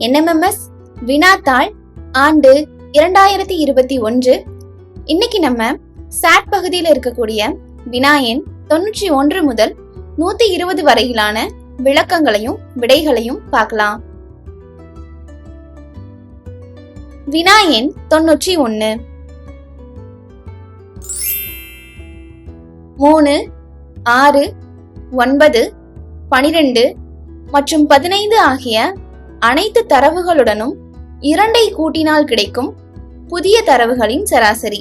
NMMS வினாத்தாள் ஆண்டு 2021. இன்னைக்கு நம்ம சாட் பகுதியில் இருக்கக்கூடிய வினா எண் 91 முதல் 120 வரையிலான விளக்கங்களையும் விடைகளையும் பார்க்கலாம். வினா எண் 91. 3, 6, 9, 12 மற்றும் 15 ஆகிய அனைத்து தரவுகளுடனும் 2ஐ கூட்டினால் கிடைக்கும் புதிய தரவுகளின் சராசரி.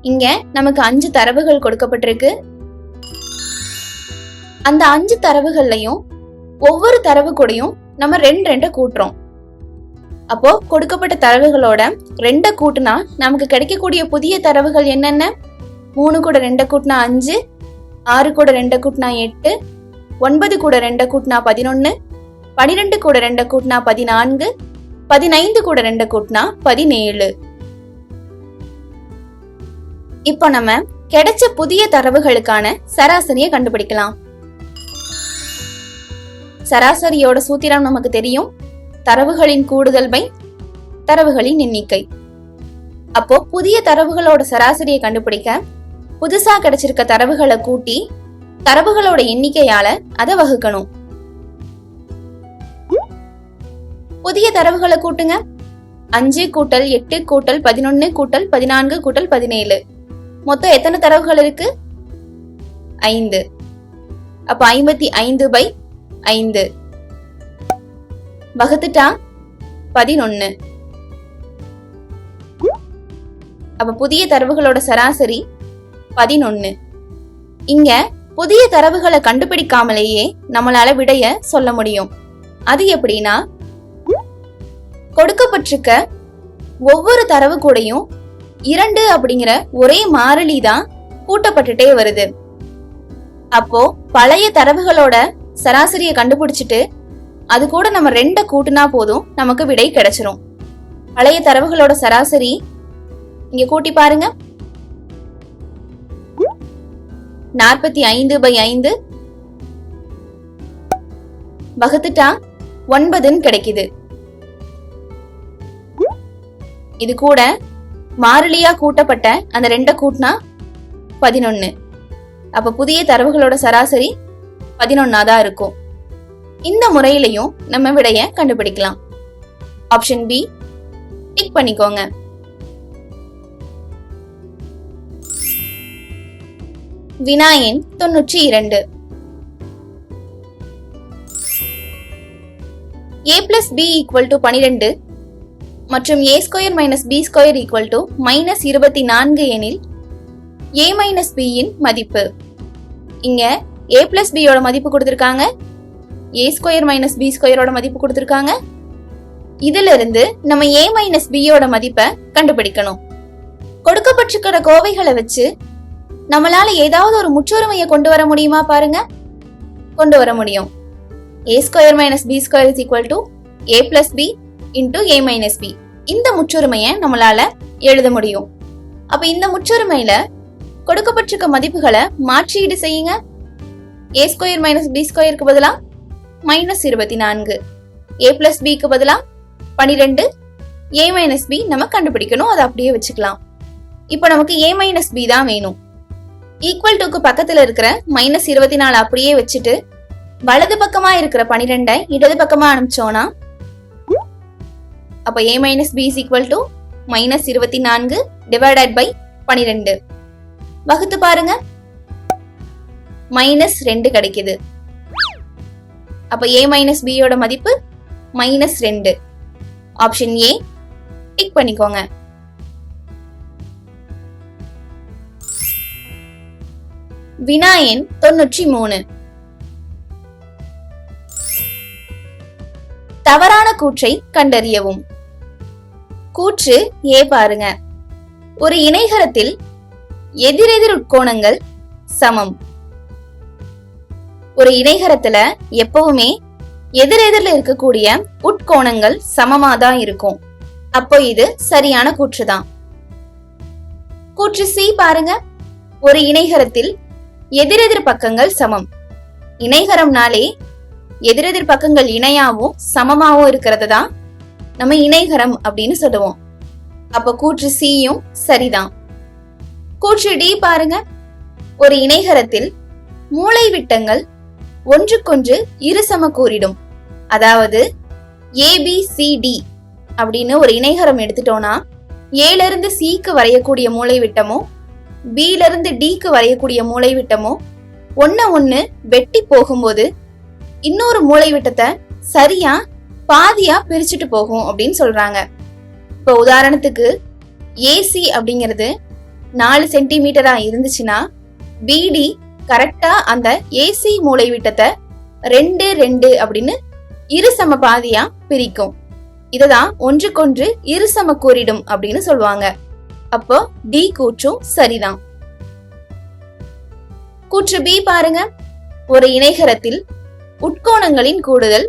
இங்க நமக்கு 5 தரவுகள் கொடுக்கப்பட்டிருக்கு. அந்த 5 தரவுகள்லையும் ஒவ்வொரு தரவு கூடயும் நம்ம 2 கூட்டுறோம். அப்போ கொடுக்கப்பட்ட தரவுகளோட 2 கூட்டினா நமக்கு கிடைக்கக்கூடிய புதிய தரவுகள் என்னென்ன? 3 கூட 2 கூட்டினா 5, 6 கூட 2 கூட்டினா 8, 9 கூட 2 கூட்டினா 11, 12 கூட 2 கூட்டினா 14, 15 கூட 2 கூட்டினா 17. இப்போ நம்ம கிடைச்ச புதிய தரவுகளுக்கான சராசரியை கண்டுபிடிக்கலாம். சராசரியோட சூத்திரம் நமக்கு தெரியும். தரவுகளின் கூடுதல் பை தரவுகளின் எண்ணிக்கை. அப்போ புதிய தரவுகளோட சராசரியை கண்டுபிடிக்க புதுசா கிடைச்சிருக்க தரவுகளை கூட்டி தரவுகளோட எண்ணிக்கையால அதை வகுக்கணும். புதிய தரவுகளை கூட்டுங்க. 5 கூட்டல் 8 கூட்டல் 11 கூட்டல் 14 கூட்டல் 17. மொத்தம் எத்தனை தரவுகள் இருக்கு? 5. அப்ப 55 பை 5 வகுத்துட்டா 11. அப்ப புதிய தரவுகளோட சராசரி 11. இங்க புதிய தரவுகளை கண்டுபிடிக்காமலேயே நம்மளால விடைய சொல்ல முடியும். அது எப்படின்னா, கொடுக்கப்பட்டிருக்க ஒவ்வொரு தரவு கூடயும் 2 அப்படிங்கிற ஒரே மாறிலி தான் கூட்டப்பட்டுட்டே வருது. அப்போ பழைய தரவுகளோட சராசரியை கண்டுபிடிச்சிட்டு அது கூட நம்ம 2 கூட்டினா போதும், நமக்கு விடை கிடைச்சிரும். பழைய தரவுகளோட சராசரி இங்க கூட்டி பாருங்க. 45 பை 5 வகுத்துட்டா 9 கிடைக்குது. இது கூட மாறிலியா கூட்டப்பட்ட அந்த 2 கூட்டினா 11. அப்ப புதிய தரவுகளோட சராசரி 11 தான் இருக்கும். இந்த முறையிலையும் நம்ம விடைய கண்டுபிடிக்கலாம். ஆப்ஷன் பி டிக் பண்ணிக்கோங்க. வினா எண் 92. a+b = 12 மற்றும் a² - b² = -24 எனில் a - b இன் மதிப்பு. இங்க a+b யோட மதிப்பு கொடுத்திருக்காங்க, a² - b² யோட மதிப்பு கொடுத்திருக்காங்க. இதுல இருந்து நம்ம a - b யோட மதிப்பை கண்டுபிடிக்கணும். கொடுக்கப்பட்டிருக்கிற கோவைகளை வச்சு நம்மளால ஏதாவது ஒரு முற்றொருமையை கொண்டு வர முடியுமா பாருங்க. கொண்டு வர முடியும். a² - b² = a+b × a - b. இந்த முற்றொருமையை நம்மளால எழுத முடியும். அப்ப இந்த முற்றொருமையில கொடுக்கப்பட்டிருக்க மதிப்புகளை மாற்றீடு செய்யுங்க. a² - b² பதிலா -24, a+b பதிலா 12, a - b நம்ம கண்டுபிடிக்கணும். அதை அப்படியே வச்சுக்கலாம். இப்ப நமக்கு a - b தான் வேணும். ஈக்குவல் டுக்கு பக்கத்துல இருக்கிற -24 அப்படியே வச்சுட்டு வலது பக்கமா இருக்கிற 12 இடது பக்கமா அனுப்பிச்சோம்னா அப்ப a - b = -24 டிவைடட் பை 12 வகுத்து பாருங்க. -2 கிடைக்குது. அப்ப a - b யோட மதிப்பு -2. ஆப்ஷன் ஏ டிக் பண்ணிக்கோங்க. வினா எண் 93. தவறான கூற்றை கண்டறியவும். கூற்று ஏ பாருங்க. ஒரு இணைகரத்தில் எதிரெதிர் உட்கோணங்கள் சமம். ஒரு இணைகரத்துல எப்பவுமே எதிரெதிரில் இருக்கக்கூடிய உட்கோணங்கள் சமமா தான் இருக்கும். அப்போ இது சரியான கூற்றுதான். கூற்று சி பாருங்க. ஒரு இணைகரத்தில் எதிரெதிர் பக்கங்கள் சமம். இணைகரம்னாலே எதிரெதிர் பக்கங்கள் இணையாவும் சமமாவும் இருக்கிறது தான் நம்ம இணைகரம் அப்படின்னு சொல்லுவோம். அப்ப கூற்று சியும் சரிதான். கூற்று டி பாருங்க. ஒரு இணைகரத்தில் மூலை விட்டங்கள் ஒன்றுக்கொன்று இரு சமக்கூறிடும். அதாவது ஏபிசிடி அப்படின்னு ஒரு இணைகரம் எடுத்துட்டோம்னா ஏல இருந்து சிக்கு வரையக்கூடிய மூலை விட்டமோ பில இருந்து டிக்கு வரையக்கூடிய மூலை விட்டமோ ஒன்னு வெட்டி போகும்போது இன்னொரு மூலை விட்டத்தை சரியா பாதியா பிரிச்சுட்டு போகும் அப்படின்னு சொல்றாங்க. இப்ப உதாரணத்துக்கு ஏசி அப்படிங்கிறது 4 சென்டிமீட்டரா இருந்துச்சுன்னா பிடி கரெக்டா அந்த ஏசி மூலை விட்டத்தை 2 அப்படின்னு இரு சம பாதியா பிரிக்கும். இததான் ஒன்றுக்கொன்று இரு சம கூறிடும் அப்படின்னு சொல்லுவாங்க. அப்போ டி கூற்றும் சரிதான். கூற்று பி பாருங்க. ஒரு இணைகரத்தில் உட்கோணங்களின் கூடுதல்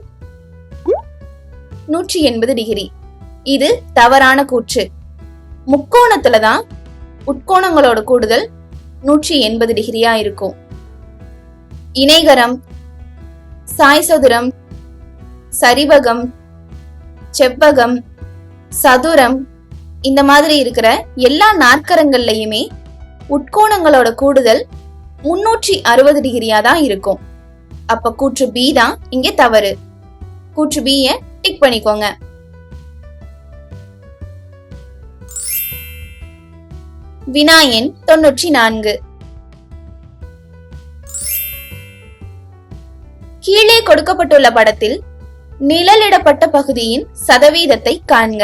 180 டிகிரி. இது தவறான கூற்று. முக்கோணத்துலதான் உட்கோணங்களோட கூடுதல் 180 டிகிரியா இருக்கும். இணைகரம், சாய்சதுரம், சரிவகம், செவ்வகம், சதுரம் இந்த மாதிரி இருக்கிற எல்லா நாற்கரங்கள்லயுமே உட்கோணங்களோட கூடுதல் 360 டிகிரியா தான் இருக்கும். அப்ப கூற்று பி தான் இங்க தவறு. கூற்று பிய டிக் பண்ணிக்கோங்க. வினா எண் 94. கீழே கொடுக்கப்பட்டுள்ள படத்தில் நிழலிடப்பட்ட பகுதியின் சதவீதத்தை காண்க.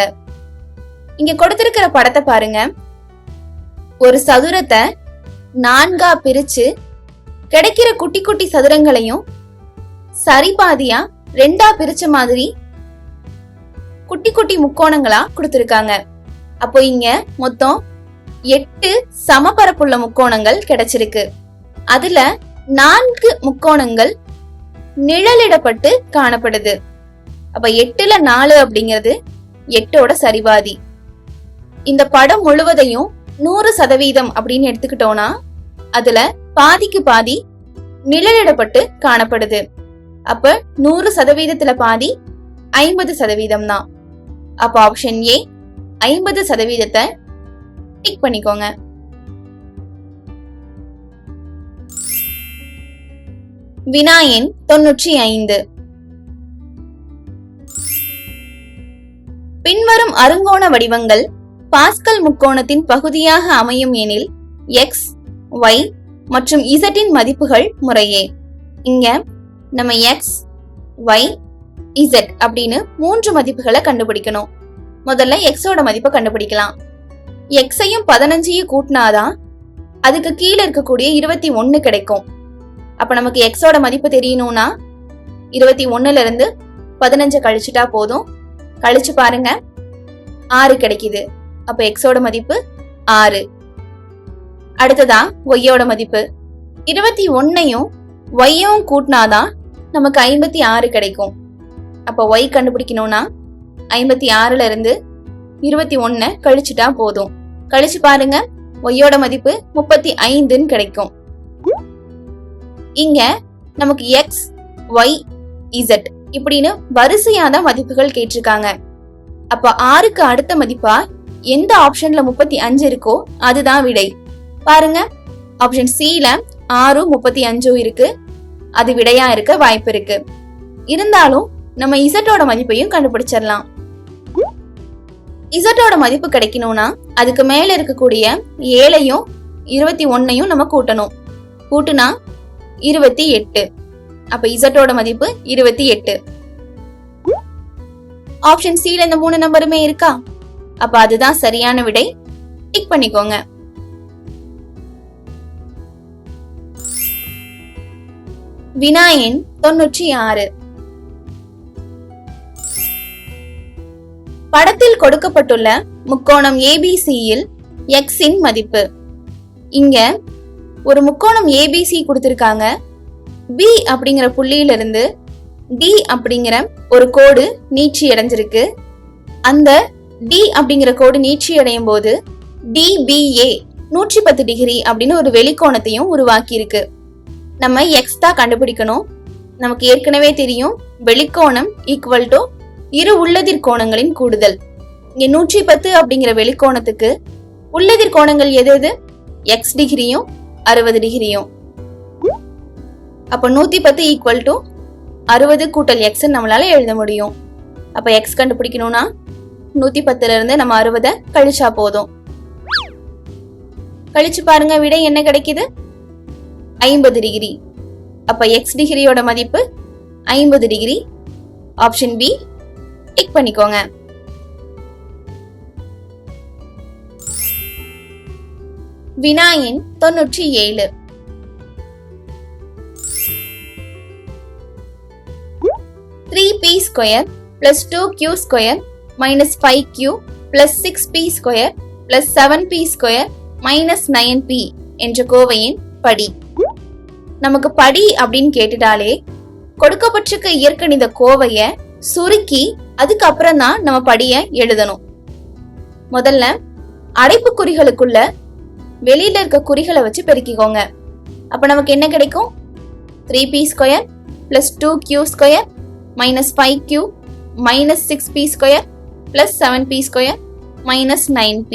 இங்க கொடுத்திருக்கிற படத்தை பாருங்க. ஒரு சதுரத்தை 4ஆ பிரிச்சு கிடைக்கிற குட்டி குட்டி சதுரங்களையும் சரிபாதியா 2ஆ பிரிச்ச மாதிரி குட்டி குட்டி முக்கோணங்களா கொடுத்திருக்காங்க. அப்போ இங்க மொத்தம் 8 சமபரப்புள்ள முக்கோணங்கள் கிடைச்சிருக்கு. அதுல 4 முக்கோணங்கள் நிழலிடப்பட்டு காணப்படுது. அப்ப 8ல 4 அப்படிங்கிறது 8ஓட சரிபாதி. இந்த படம் முழுவதையும் 100% அப்படின்னு எடுத்துக்கிட்டோம்னா அதுல பாதிக்கு பாதி நிழலிடப்பட்டு காணப்படுது. அப்ப 100%ல பாதி 50% தான். அப்ப ஆப்ஷன் ஏ 50% டிக் பண்ணிக்கோங்க. வினா எண் 95. பின்வரும் அருங்கோண வடிவங்கள் பாஸ்கல் முக்கோணத்தின் பகுதியாக அமையும் எனில் எக்ஸ், ஒய் மற்றும் இசட்டின் மதிப்புகள் முறையே. இங்க நம்ம எக்ஸ், ஒய், இசட் அப்படின்னு 3 மதிப்புகளை கண்டுபிடிக்கணும். முதல்ல எக்ஸோட மதிப்பை கண்டுபிடிக்கலாம். எக்ஸையும் 15ஐயும் கூட்டினாதான் அதுக்கு கீழே இருக்கக்கூடிய 21 கிடைக்கும். அப்ப நமக்கு எக்ஸோட மதிப்பு தெரியணும்னா 21ல இருந்து 15 கழிச்சுட்டா போதும். கழிச்சு பாருங்க 6 கிடைக்குது. அப்ப எக்ஸோட மதிப்பு 6. அடுத்ததா ஒய்யோட மதிப்பு 21ஐயும் ஒய்யும் கூட்டினாதான் நமக்கு 56 கிடைக்கும். அப்ப ஒய் கண்டுபிடிக்கணும்னா 56ல இருந்து 21 கழிச்சுட்டா போதும். கழிச்சு பாருங்க ஒய்யோட மதிப்பு 35 கிடைக்கும். இங்க நமக்கு எக்ஸ், ஒய், இசட் இப்படின்னு வரிசையாதான் மதிப்புகள் கேட்டிருக்காங்க. அப்ப 6க்கு அடுத்த மதிப்பா எந்த ஆப்ஷன்ல 35 இருக்கோ அதுதான் விடை. பாருங்க ஆப்ஷன் சில 6, 35 இருக்கு. அது விடையா இருக்க வாய்ப்பு இருக்கு. இருந்தாலும் நம்ம இசட்டோட மதிப்பையும் கண்டுபிடிச்சிடலாம். இசட்டோட மதிப்பு கிடைக்கணும்னா அதுக்கு மேல இருக்கக்கூடிய 7ஐயும் 21ஐயும் நம்ம கூட்டணும். கூட்டுனா 28. அப்ப இசட்டோட மதிப்பு 28. ஆப்ஷன் சில இந்த 3 நம்பருமே இருக்கா? அப்ப அதுதான் சரியான விடை. டிக் பண்ணிக்கோங்க. வினா எண் 96. படத்தில் கொடுக்கப்பட்டுள்ள முக்கோணம் ஏபிசியில் எக்ஸின் மதிப்பு. இங்க ஒரு முக்கோணம் ஏபிசி கொடுத்திருக்காங்க. பி அப்படிங்கிற புள்ளியில இருந்து டி அப்படிங்கிற ஒரு கோடு நீட்சி அடைஞ்சிருக்கு. அந்த டி அப்படிங்கிற கோடு நீட்சி அடையும் போது டிபிஏ 110 டிகிரி அப்படின்னு ஒரு வெளிக்கோணத்தையும் உருவாக்கி இருக்கு. நம்ம எக்ஸ் தான் கண்டுபிடிக்கணும். நமக்கு ஏற்கனவே தெரியும், வெளிக்கோணம் ஈக்குவல் டு இரு உள்ளதிர் கோணங்களின் கூடுதல். இங்க 110 அப்படிங்கிற வெளிக்கோணத்துக்கு உள்ளதிர் கோணங்கள் எது எது? எக்ஸ் டிகிரியும் 60 டிகிரியும். அப்ப 110 ஈக்குவல் டு 60 கூட்டல் எக்ஸ் நம்மளால எழுத முடியும். அப்ப எக்ஸ் கண்டுபிடிக்கணும்னா 110ல இருந்து நம்ம 60 கழிச்சா போதும். கழிச்சு பாருங்க, விடை என்ன கிடைக்குது? 50 டிகிரி. அப்ப எக்ஸ் டிகிரியோட மதிப்பு 50 டிகிரி. ஆப்ஷன் பி டிக் பண்ணிக்கோங்க. வினா எண் 97. 3p square plus 2q square minus 5q plus 6p square plus 7p square minus 9p என்ற கோவையின் படி. நமக்கு படி அப்படின்னு கேட்டுட்டாலே கொடுக்கப்பட்டிருக்க இயற்கணித கோவைய சுருக்கி அதுக்கப்புறம் தான் நம்ம படிய எழுதணும். முதல்ல அடைப்பு குறிகளுக்குள்ள வெளியில இருக்க குறிகளை வச்சு பெருக்கிக்கோங்க. அப்ப நமக்கு என்ன கிடைக்கும்? 3p square plus 2q square minus 5q minus 6p square plus 7p square minus 9p.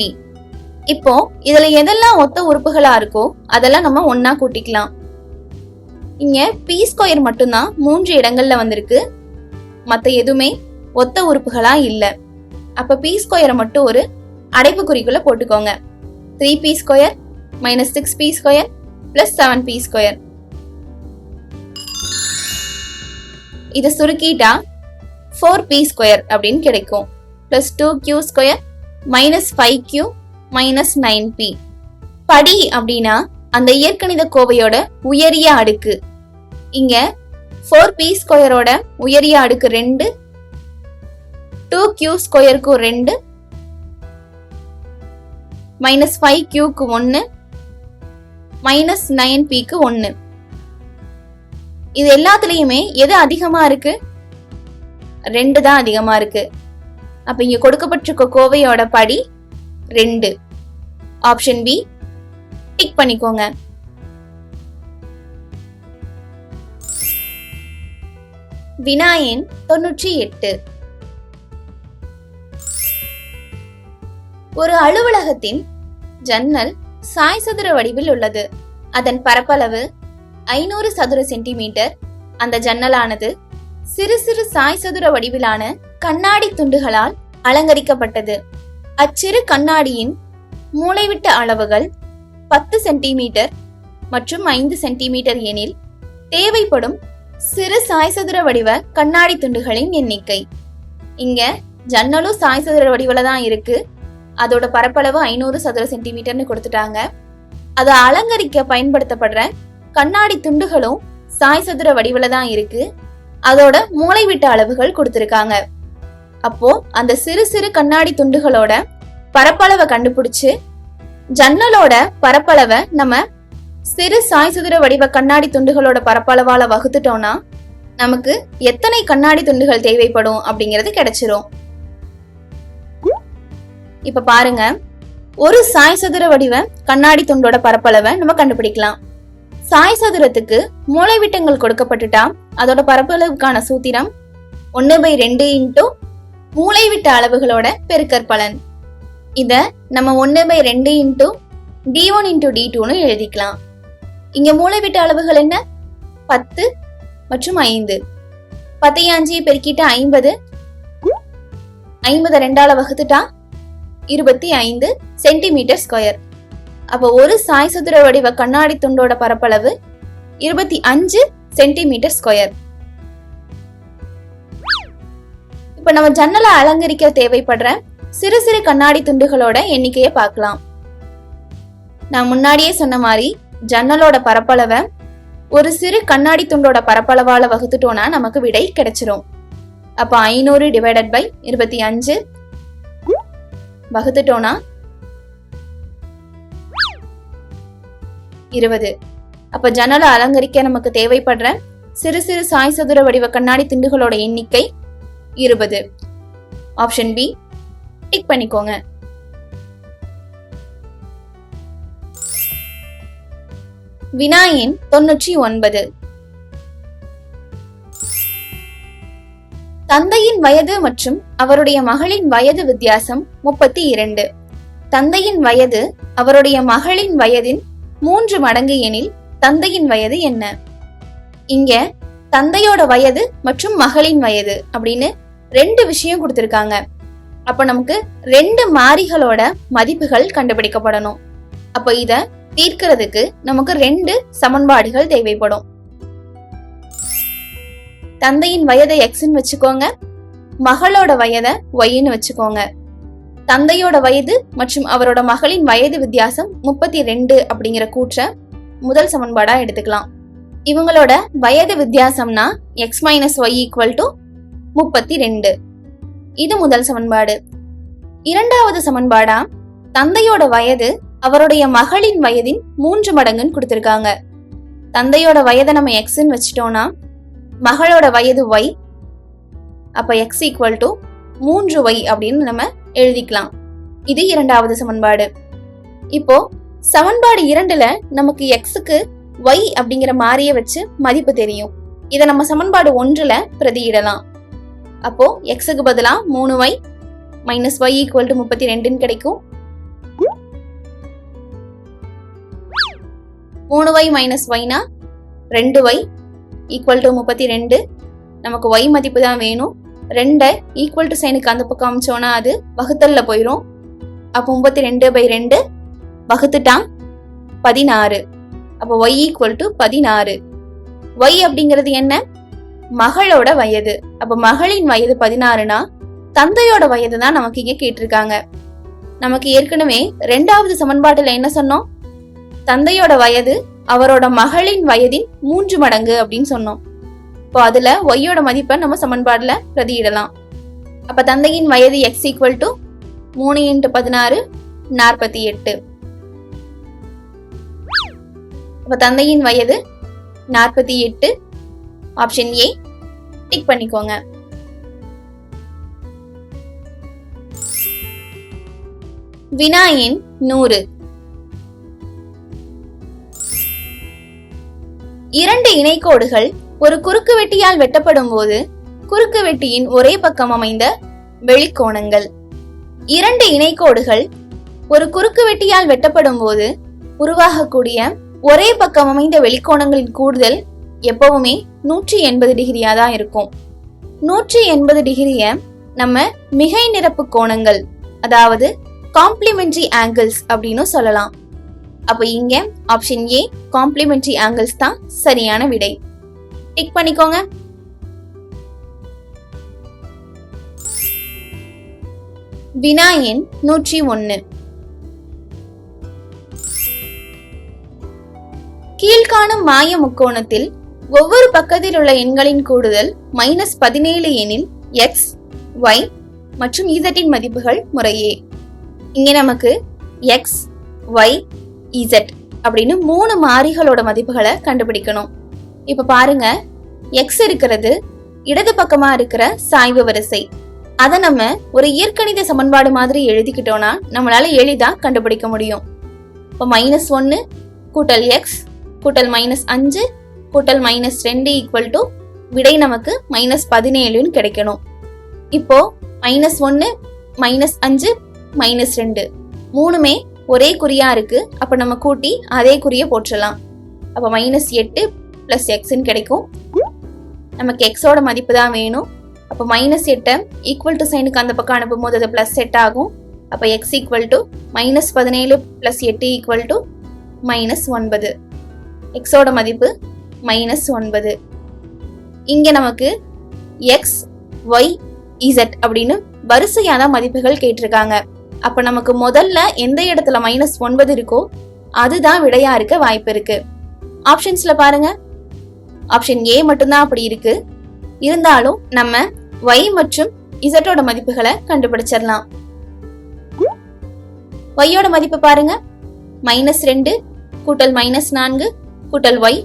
இப்போ இதுல எதெல்லாம் ஒத்த உறுப்புகளா இருக்கோ அதெல்லாம் நம்ம ஒன்னா கூட்டிக்கலாம். இங்க p ஸ்கொயர் மட்டும்தான் 3 இடங்கள்ல வந்திருக்கு, மத்த எதுவுமே ஒத்த உறுப்புகளா இல்ல. அப்ப p ஸ்கொயரை மட்டும் ஒரு அடைப்பு குறிக்குள்ள போட்டுக்கோங்க. 3p square minus 6p square plus 7p square. இது சுருக்கிட்டா 4p ஸ்கொயர் அப்படின்னு கிடைக்கும். Plus 2q square minus 5q minus 9p. படி அப்படின்னா அந்த இயற்கணித கோவையோட உயரிய அடுக்கு. இங்க 4p ஸ்கொயரோட உயரிய அடுக்கு 2, 2q ஸ்கொயருக்கு 2, மைனஸ் 5qக்கு 1, மைனஸ் 9pக்கு 1. இது எல்லாத்துலயுமே எது அதிகமா இருக்கு? 2 தான் அதிகமா இருக்கு. அப்ப இங்க கொடுக்கப்பட்டிருக்க கோவையோட படி 2. ஆப்ஷன் பி டிக் பண்ணிக்கோங்க. வினா எண் 98. ஒரு அலுவலகத்தின் ஜன்னல் சாய்சதுர வடிவில் உள்ளது. அதன் பரப்பளவு 500 சதுர சென்டிமீட்டர். அந்த ஜன்னலானது சிறு சிறு சாய்சதுர வடிவிலான கண்ணாடி துண்டுகளால் அலங்கரிக்கப்பட்டது. அச்சிறு கண்ணாடியின் மூலைவிட்ட அளவுகள் 10 சென்டிமீட்டர் மற்றும் 5 சென்டிமீட்டர் எனில் தேவைப்படும் சிறு சாய்சதுர வடிவ கண்ணாடி துண்டுகளின் எண்ணிக்கை. இங்க ஜன்னலும் சாய்சதுர வடிவில தான் இருக்கு. அதோட பரப்பளவு 500 சதுர சென்டிமீட்டர்னு கொடுத்துட்டாங்க. அதை அலங்கரிக்க பயன்படுத்தப்படுற கண்ணாடி துண்டுகளும் சாய்சதுர வடிவில தான் இருக்கு. அதோட மூலைவிட்ட அளவுகள் கொடுத்திருக்காங்க. அப்போ அந்த சிறு சிறு கண்ணாடி துண்டுகளோட பரப்பளவை கண்டுபிடிச்சு ஜன்னலோட பரப்பளவை நம்ம சிறு சாய்சதுர வடிவ கண்ணாடி துண்டுகளோட பரப்பளவால வகுத்துட்டோம்னா நமக்கு எத்தனை கண்ணாடி துண்டுகள் தேவைப்படும் அப்படிங்கிறது கிடைச்சிரும். இப்ப பாருங்க, ஒரு சாய்சதுர வடிவ கண்ணாடி துண்டோட பரப்பளவை நம்ம கண்டுபிடிக்கலாம். சாய்சதுரத்துக்கு மூலைவிட்டங்கள் கொடுக்கப்பட்டுட்டா அதோட பரப்பளவுக்கான சூத்திரம் 1/2 இன்டூ மூலைவிட்ட அளவுகளோட பெருக்கற்பலன். இத நம்ம 1/2 இன்டூ d1 இன்டூ d2ன்னு எழுதிக்கலாம். இங்க மூலைவிட்ட அளவுகள் என்ன? 10 மற்றும் 5. 10 5 பெருக்கிட்டா 50, 50 2ஆல வகுத்துட்டா 25 சென்டிமீட்டர் ஸ்கொயர். அப்ப ஒரு சாய்சதுர வடிவ கண்ணாடி துண்டோட பரப்பளவு 25 சென்டிமீட்டர் ஸ்கொயர். இப்ப நம்ம ஜன்னலை அலங்கரிக்க தேவைப்படுற சிறு சிறு கண்ணாடி துண்டுகளோட எண்ணிக்கையை பார்க்கலாம். நான் முன்னாடியே சொன்ன மாதிரி ஜன்னலோட பரப்பளவை ஒரு சிறு கண்ணாடி துண்டோட பரப்பளவால வகுத்துட்டோம்னா நமக்கு விடை கிடைச்சிரும். அப்ப 500 டிவைடட் பை 25 வகுத்துட்டோம்னா 20. அப்ப ஜன்னலை அலங்கரிக்க நமக்கு தேவைப்படுற சிறு சிறு சாய்சதுர வடிவ கண்ணாடி துண்டுகளோட எண்ணிக்கை 20. ஆப்ஷன் பி டிக் பண்ணிக்கோங்க. வினா எண் 99. தந்தையின் வயது மற்றும் அவருடைய மகளின் வயது வித்தியாசம் 32. தந்தையின் வயது அவருடைய மகளின் வயதின் 3 மடங்கு எனில் தந்தையின் வயது என்ன? இங்க தந்தையோட வயது மற்றும் மகளின் வயது அப்படின்னு 2 விஷயம் கொடுத்திருக்காங்க. அப்ப நமக்கு 2 மாறிகளோட மதிப்புகள் கண்டுபிடிக்கப்படணும். அப்ப இத தீர்க்கிறதுக்கு நமக்கு 2 சமன்பாடுகள் தேவைப்படும். தந்தையின் வயதை எக்ஸ்ன்னு வச்சுக்கோங்க, மகளோட வயதை ஒய்ன்னு வச்சுக்கோங்க. தந்தையோட வயது மற்றும் அவரோட மகளின் வயது வித்தியாசம் 32 அப்படிங்கிற கூற்ற முதல் சமன்பாடா எடுத்துக்கலாம். இவங்களோட வயது வித்தியாசம்னா x minus Y equal to 32. இது முதல் சமன்பாடு. இரண்டாவது சமன்பாடா தந்தையோட வயது அவருடைய மகளின் வயதின் 3 மடங்குன்னு கொடுத்திருக்காங்க. தந்தையோட வயதை நம்ம எக்ஸ்ன்னு வச்சுட்டோம்னா மகளோட வயது y, அப்ப x ஈக்குவல் டு 3y அப்படின்னு நம்ம எழுதிக்கலாம். இது இரண்டாவது சமன்பாடு. இப்போ சமன்பாடு 2ல நமக்கு xக்கு y அப்படிங்கிற மாறிய வச்சு மதிப்பு தெரியும். இதை நம்ம சமன்பாடு 1ல பிரதியிடலாம். அப்போ xக்கு பதிலா 3y minus y equal to 32 கிடைக்கும். 3y minus yனா 2y equal to 32. நமக்கு y மதிப்பு தான் வேணும். 2 ஈக்குவல் டு சைனுக்கு அந்த பக்கம் அமைச்சோன்னா அது வகுத்தல்ல போயிரும். அப்போ 32/2 வகுத்துட்டான் 16. அப்போ y ஈக்குவல் டு 16. y அப்படிங்கிறது என்ன? மகளோட வயது. அப்ப மகளின் வயது 16னா தந்தையோட வயது தான் நமக்கு இங்க கேட்டிருக்காங்க. நமக்கு ஏற்கனவே 2வது சமன்பாட்டுல என்ன சொன்னோம்? தந்தையோட வயது அவரோட மகளின் வயதின் 3 மடங்கு அப்படின்னு சொன்னோம். இப்போ அதுல ஒய்யோட மதிப்பை நம்ம சமன்பாடுல பிரதியிடலாம். அப்ப தந்தையின் வயது x ஈக்குவல் டு 3 × 16 48. அப்ப தந்தையின் வயது 48. ஆப்ஷன் ஏ டிக் பண்ணிக்கோங்க. வினா எண் 100. 2 இணைக்கோடுகள் ஒரு குறுக்கு வெட்டியால் வெட்டப்படும் போது குறுக்கு வெட்டியின் ஒரே பக்கம் அமைந்த வெளிக்கோணங்கள். 2 இணைக்கோடுகள் ஒரு குறுக்கு வெட்டியால் வெட்டப்படும் போது உருவாகக்கூடிய ஒரே பக்கம் அமைந்த வெளிக்கோணங்களின் கூடுதல் எப்பவுமே 180 டிகிரியா தான் இருக்கும். 180 டிகிரிய நம்ம மிகை நிரப்பு கோணங்கள், அதாவது காம்ப்ளிமெண்டரி ஆங்கிள்ஸ் அப்படின்னு சொல்லலாம். அப்ப இங்க ஆப்ஷன் ஏ காம்ப்ளிமெண்டரி ஆங்கிள்ஸ் தான் சரியான விடை. டிக் பண்ணிக்கோங்க. வினா எண் 101. கீழ்காணும் மாய முக்கோணத்தில் ஒவ்வொரு பக்கத்தில் உள்ள எண்களின் கூடுதல் -17 எனில் x, y மற்றும் z இன் மதிப்புகள் முறையே. இங்க நமக்கு x, y, z அப்படின்னு 3 மாறிகளோட மதிப்புகளை கண்டுபிடிக்கணும். இப்ப பாருங்க, x இருக்கிறது இடது பக்கமா இருக்கிற சாய்வு வரிசை. அதை நம்ம ஒரு இயற்கணித சமன்பாடு மாதிரி எழுதிக்கிட்டோம்னா நம்மளால எளிதா கண்டுபிடிக்க முடியும். இப்போ -1 கூட்டல் x கூட்டல் -5 கூட்டல் -2 ஈக்குவல் டு விடை நமக்கு -17 கிடைக்கணும். இப்போ -1 -5 -2 மூணுமே ஒரே குறியா இருக்கு. அப்ப நம்ம கூட்டி அதே குறிய போட்டுடலாம். அப்ப -8 பிளஸ் எக்ஸ்ன்னு கிடைக்கும். நமக்கு எக்ஸோட மதிப்பு தான் வேணும். அப்போ -8 ஈக்குவல் டு சைனுக்கு அந்த பக்கம் அனுப்பும் போது அது +8 ஆகும். அப்போ x equal to -17 + 8 equal to -9. எக்ஸோட மதிப்பு -9. இங்க நமக்கு x, y, z அப்படின்னு வரிசையான மதிப்புகள் கேட்டிருக்காங்க. அப்ப நமக்கு முதல்ல எந்த இடத்துல -9 இருக்கோ அதுதான் விடையா இருக்க வாய்ப்பு இருக்கு. ஆப்ஷன்ஸ்ல பாருங்க, ஆப்ஷன் ஏ மட்டும்தான் அப்படி இருக்கு. இருந்தாலும் நம்ம y மற்றும் z ஓட மதிப்புகளை கண்டுபிடிச்சிடலாம். y ஓட மதிப்பு பாருங்க, -2 கூட்டல் -4 கூட்டல் y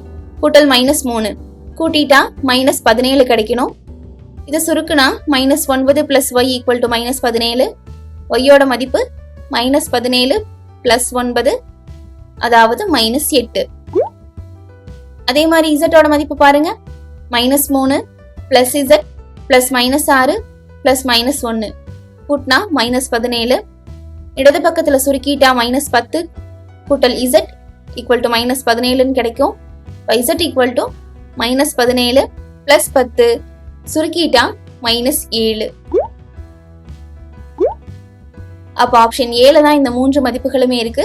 கூட்டல் -3 கூட்டிட்டா -17 கிடைக்கணும். இதை சுருக்குனா -9 + y ஈக்குவல் டு -17. y ஓட மதிப்பு -17 + 9 அதாவது -8. அதே மாதிரி z ஓட மதிப்பு பாருங்க, -3 + z பிளஸ் -6 பிளஸ் -1 கூட்டினா -17. இடது பக்கத்துல சுருக்கிட்டா -10 கூட்டல் z ஈக்குவல் டு -17 கிடைக்கும். z equal to -17 plus 10 சுருக்கிட்டா -7. அப்ப ஆப்ஷன் ஏல தான் இந்த 3 மதிப்புகளுமே இருக்கு.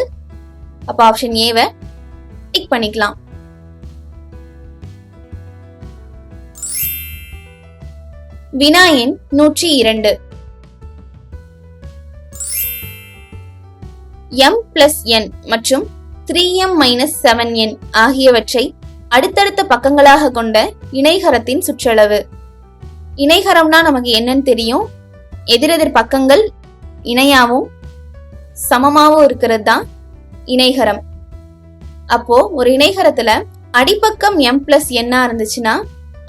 அப்ப ஆப்ஷன் ஏவை டிக் பண்ணிக்கலாம். வினா எண் 102. m plus n மற்றும் 3m - 7n ஆகியவற்றை அடுத்தடுத்த பக்கங்களாக கொண்ட இணைகரத்தின் சுற்றளவு. இணைகரம்னா நமக்கு என்னன்னு தெரியும். எதிரெதிர் பக்கங்கள் இணையாவும் சமமாவும் இருக்கிறது தான் இணைகரம். அப்போ ஒரு இணைகரத்துல அடிப்பக்கம் m plus n இருந்துச்சுன்னா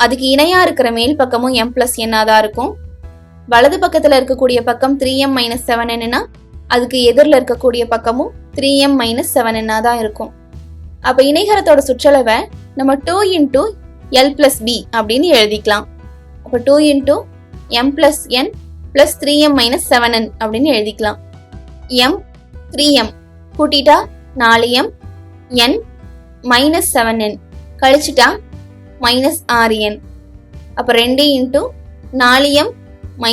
அதுக்கு இணையா இருக்கிற மேல் பக்கமும் m plus n தான் இருக்கும். வலது பக்கத்துல இருக்கக்கூடிய பக்கம் 3m - 7n அதுக்கு எதிரில் இருக்கக்கூடிய பக்கமும் 3m - 7n தான் இருக்கும். அப்ப இணைகரத்தோட சுற்றளவை நம்ம 2 × l plus b அப்படின்னு எழுதிக்கலாம். அப்ப 2 × m plus n plus 3m - 7n அப்படின்னு எழுதிக்கலாம். m 3m கூட்டிட்டா 4m, n -7n கழிச்சிட்டா -6n. அப்ப 2 × 4m -